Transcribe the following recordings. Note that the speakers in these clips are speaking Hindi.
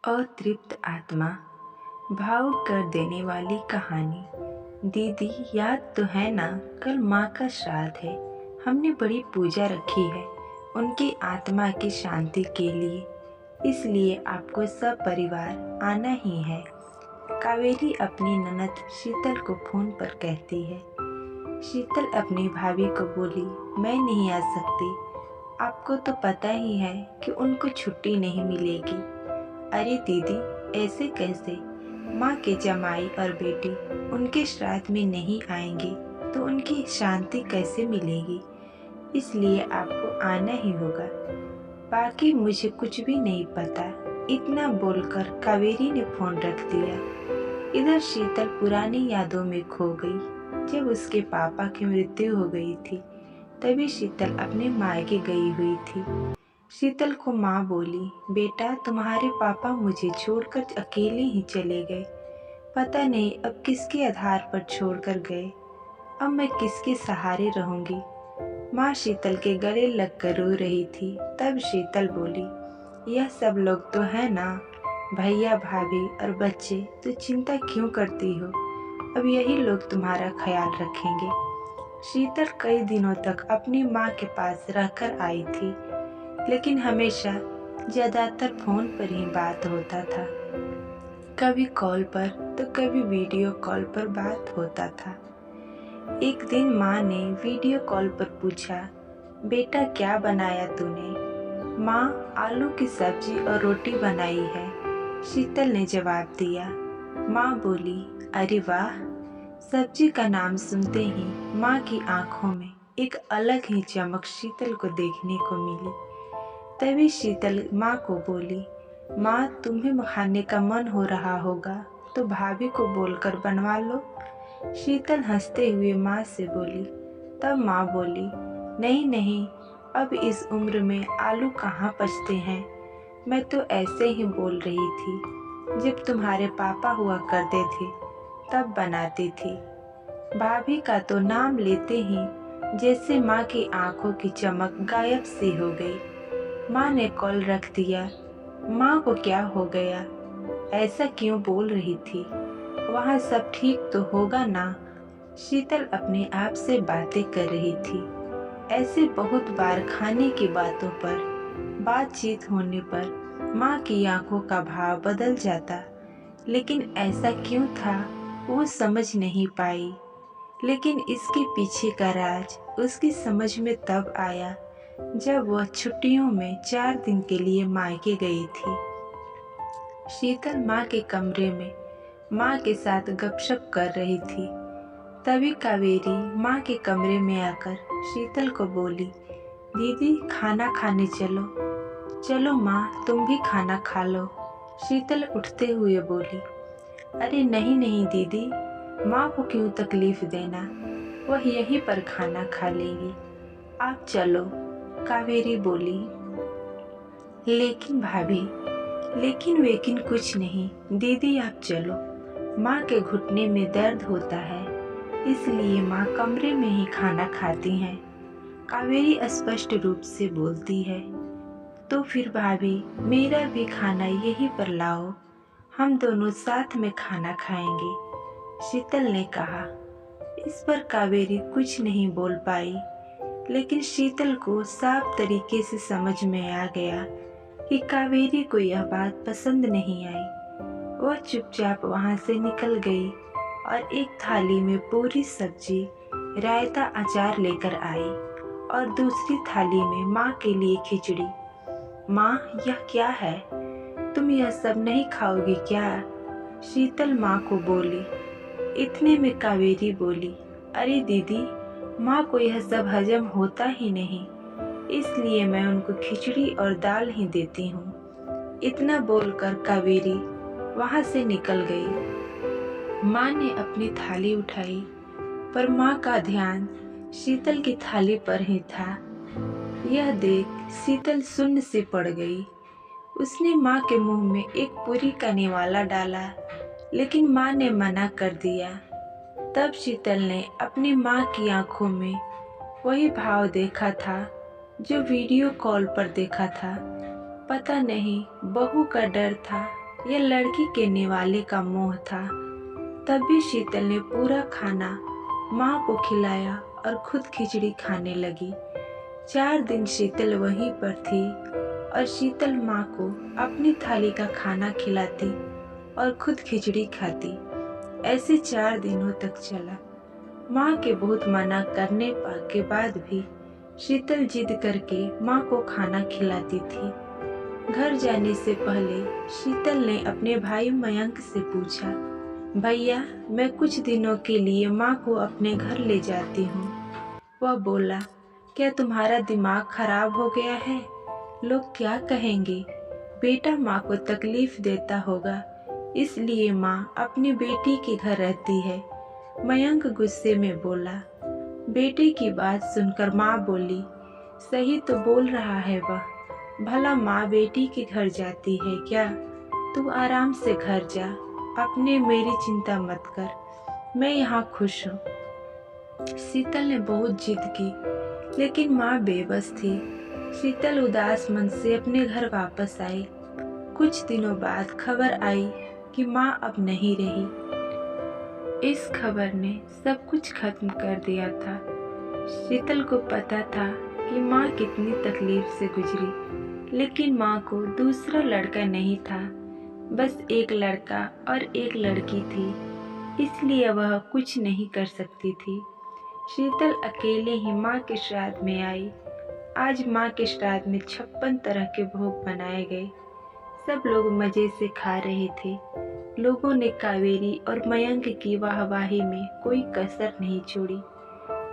अतृप्त आत्मा। भावुक कर देने वाली कहानी। दीदी, याद तो है ना, कल माँ का श्राद्ध है। हमने बड़ी पूजा रखी है उनकी आत्मा की शांति के लिए, इसलिए आपको सब परिवार आना ही है। कावेरी अपनी ननद शीतल को फोन पर कहती है। शीतल अपनी भाभी को बोली, मैं नहीं आ सकती, आपको तो पता ही है कि उनको छुट्टी नहीं मिलेगी। अरे दीदी, ऐसे कैसे? माँ के जमाई और बेटी उनके श्राद्ध में नहीं आएंगे तो उनकी शांति कैसे मिलेगी? इसलिए आपको आना ही होगा। बाकी मुझे कुछ भी नहीं पता। इतना बोलकर कावेरी ने फोन रख दिया। इधर शीतल पुरानी यादों में खो गई। जब उसके पापा की मृत्यु हो गई थी तभी शीतल अपने मायके गई हुई थी। शीतल को माँ बोली, बेटा तुम्हारे पापा मुझे छोड़कर अकेले ही चले गए। पता नहीं अब किसके आधार पर छोड़कर गए। अब मैं किसके सहारे रहूंगी? माँ शीतल के गले लगकर रो रही थी। तब शीतल बोली, यह सब लोग तो है ना, भैया भाभी और बच्चे, तो चिंता क्यों करती हो? अब यही लोग तुम्हारा ख्याल रखेंगे। शीतल कई दिनों तक अपनी माँ के पास रहकर आई थी, लेकिन हमेशा ज़्यादातर फ़ोन पर ही बात होता था। कभी कॉल पर तो कभी वीडियो कॉल पर बात होता था। एक दिन माँ ने वीडियो कॉल पर पूछा, बेटा क्या बनाया तूने? माँ, आलू की सब्जी और रोटी बनाई है, शीतल ने जवाब दिया। माँ बोली, अरे वाह। सब्जी का नाम सुनते ही माँ की आंखों में एक अलग ही चमक शीतल को देखने को मिली। तभी शीतल माँ को बोली, माँ तुम्हें खाने का मन हो रहा होगा तो भाभी को बोलकर बनवा लो। शीतल हंसते हुए माँ से बोली। तब माँ बोली, नहीं नहीं, अब इस उम्र में आलू कहाँ पचते हैं। मैं तो ऐसे ही बोल रही थी, जब तुम्हारे पापा हुआ करते थे तब बनाती थी। भाभी का तो नाम लेते ही जैसे माँ की आंखों की चमक गायब सी हो गई। माँ ने कॉल रख दिया। माँ को क्या हो गया? ऐसा क्यों बोल रही थी? वहाँ सब ठीक तो होगा ना? शीतल अपने आप से बातें कर रही थी। ऐसे बहुत बार खाने की बातों पर बातचीत होने पर माँ की आंखों का भाव बदल जाता, लेकिन ऐसा क्यों था वो समझ नहीं पाई। लेकिन इसके पीछे का राज उसकी समझ में तब आया जब वह छुट्टियों में 4 दिन के लिए मायके गई थी। शीतल माँ के कमरे में माँ के साथ गपशप कर रही थी। तभी कावेरी माँ के कमरे में आकर शीतल को बोली, दीदी खाना खाने चलो। चलो माँ, तुम भी खाना खा लो। शीतल उठते हुए बोली, अरे नहीं नहीं दीदी, माँ को क्यों तकलीफ देना, वह यहीं पर खाना खा लेगी, आप चलो। कावेरी बोली। लेकिन भाभी, लेकिन वेकिन कुछ नहीं, दीदी आप चलो। माँ के घुटने में दर्द होता है, इसलिए माँ कमरे में ही खाना खाती हैं। कावेरी स्पष्ट रूप से बोलती है। तो फिर भाभी, मेरा भी खाना यहीं पर लाओ, हम दोनों साथ में खाना खाएंगे, शीतल ने कहा। इस पर कावेरी कुछ नहीं बोल पाई, लेकिन शीतल को साफ तरीके से समझ में आ गया कि कावेरी को यह बात पसंद नहीं आई। वह चुपचाप वहां से निकल गई और एक थाली में पूरी सब्जी, रायता, अचार लेकर आई और दूसरी थाली में माँ के लिए खिचड़ी। माँ, यह क्या है? तुम यह सब नहीं खाओगी क्या? शीतल माँ को बोली। इतने में कावेरी बोली, अरे दीदी, माँ को यह सब हजम होता ही नहीं, इसलिए मैं उनको खिचड़ी और दाल ही देती हूँ। इतना बोलकर कावेरी वहाँ से निकल गई। माँ ने अपनी थाली उठाई, पर माँ का ध्यान शीतल की थाली पर ही था। यह देख शीतल शून्य से पड़ गई। उसने माँ के मुंह में एक पूरी का निवाला डाला, लेकिन माँ ने मना कर दिया। तब शीतल ने अपनी माँ की आंखों में वही भाव देखा था जो वीडियो कॉल पर देखा था। पता नहीं बहू का डर था यह लड़की के निवाले का मोह था। तब भी शीतल ने पूरा खाना माँ को खिलाया और खुद खिचड़ी खाने लगी। 4 दिन शीतल वहीं पर थी और शीतल माँ को अपनी थाली का खाना खिलाती और खुद खिचड़ी खाती। ऐसे 4 दिनों तक चला। माँ के बहुत मना करने के बाद भी शीतल जिद करके माँ को खाना खिलाती थी। घर जाने से पहले शीतल ने अपने भाई मयंक से पूछा, भैया मैं कुछ दिनों के लिए माँ को अपने घर ले जाती हूँ। वह बोला, क्या तुम्हारा दिमाग खराब हो गया है? लोग क्या कहेंगे? बेटा माँ को तकलीफ देता होगा, इसलिए माँ अपनी बेटी के घर रहती है। मयंक गुस्से में बोला। बेटे की बात सुनकर माँ बोली, सही तो बोल रहा है वह। भला माँ बेटी के घर जाती है क्या? तू आराम से घर जा, अपने मेरी चिंता मत कर, मैं यहाँ खुश हूँ। शीतल ने बहुत जिद की, लेकिन माँ बेबस थी। शीतल उदास मन से अपने घर वापस आई। कुछ दिनों बाद खबर आई कि माँ अब नहीं रही। इस खबर ने सब कुछ खत्म कर दिया था। शीतल को पता था कि माँ कितनी तकलीफ से गुजरी, लेकिन माँ को दूसरा लड़का नहीं था, बस एक लड़का और एक लड़की थी, इसलिए वह कुछ नहीं कर सकती थी। शीतल अकेले ही माँ के श्राद्ध में आई। आज माँ के श्राद्ध में 56 तरह के भोग बनाए गए। सब लोग मजे से खा रहे थे। लोगों ने कावेरी और मयंक की वाहवाही में कोई कसर नहीं छोड़ी।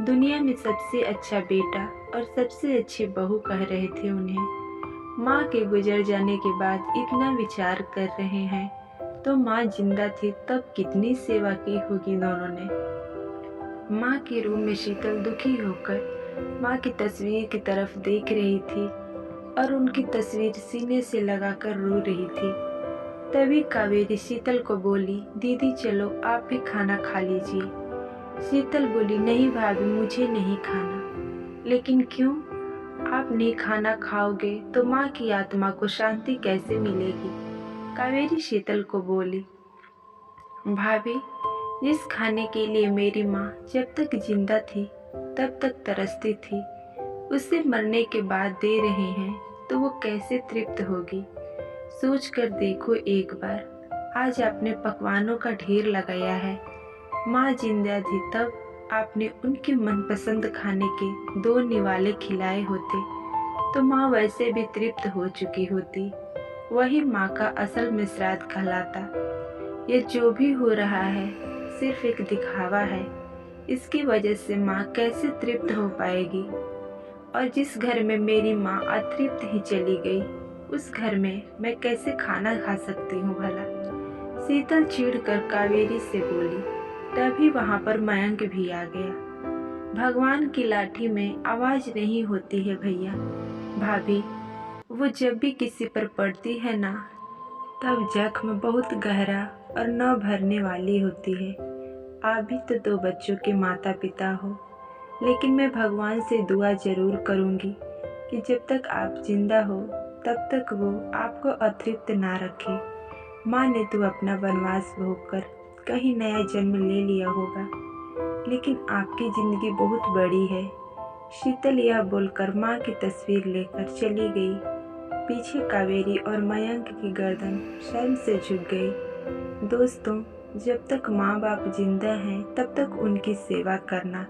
दुनिया में सबसे अच्छा बेटा और सबसे अच्छी बहू कह रहे थे उन्हें। माँ के गुजर जाने के बाद इतना विचार कर रहे हैं, तो माँ जिंदा थी तब कितनी सेवा की होगी दोनों ने। माँ के रूम में शीतल दुखी होकर माँ की तस्वीर की तरफ देख रही थी और उनकी तस्वीर सीने से लगाकर रो रही थी। तभी कावेरी शीतल को बोली, दीदी चलो आप भी खाना खा लीजिए। शीतल बोली, नहीं भाभी मुझे नहीं खाना। लेकिन क्यों? आप नहीं खाना खाओगे तो माँ की आत्मा को शांति कैसे मिलेगी? कावेरी शीतल को बोली, भाभी जिस खाने के लिए मेरी माँ जब तक जिंदा थी तब तक तरसती थी, उसे मरने के बाद दे रहे हैं तो वो कैसे तृप्त होगी? सोच कर देखो एक बार, आज आपने पकवानों का ढेर लगाया है। माँ जिंदा थी तब आपने उनके मनपसंद खाने के 2 निवाले खिलाए होते तो माँ वैसे भी तृप्त हो चुकी होती। वही माँ का असल में श्राद्ध कहलाता। ये जो भी हो रहा है सिर्फ एक दिखावा है। इसकी वजह से माँ कैसे तृप्त हो पाएगी? और जिस घर में मेरी माँ अतृप्त ही चली गई, उस घर में मैं कैसे खाना खा सकती हूँ भला? शीतल चिढ़कर कावेरी से बोली। तभी वहां पर मयंक भी आ गया। भगवान की लाठी में आवाज नहीं होती है भैया। भाभी वो जब भी किसी पर पड़ती है ना, तब जख्म बहुत गहरा और न भरने वाली होती है। आप भी तो 2 बच्चों के माता पिता हो, लेकिन मैं भगवान से दुआ जरूर करूंगी कि जब तक आप जिंदा हो तब तक वो आपको अतृप्त ना रखे। माँ ने तो अपना वनवास भोगकर कहीं नया जन्म ले लिया होगा, लेकिन आपकी जिंदगी बहुत बड़ी है। शीतल यह बोलकर माँ की तस्वीर लेकर चली गई। पीछे कावेरी और मयंक की गर्दन शर्म से झुक गई। दोस्तों, जब तक माँ बाप जिंदा हैं तब तक उनकी सेवा करना,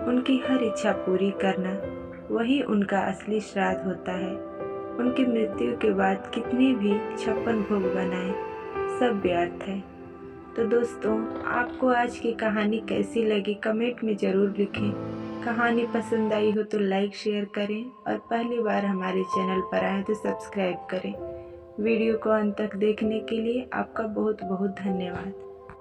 उनकी हर इच्छा पूरी करना, वही उनका असली श्राद्ध होता है। उनकी मृत्यु के बाद कितने भी 56 भोग बनाए, सब व्यर्थ है। तो दोस्तों, आपको आज की कहानी कैसी लगी कमेंट में ज़रूर लिखें। कहानी पसंद आई हो तो लाइक शेयर करें और पहली बार हमारे चैनल पर आए तो सब्सक्राइब करें। वीडियो को अंत तक देखने के लिए आपका बहुत बहुत धन्यवाद।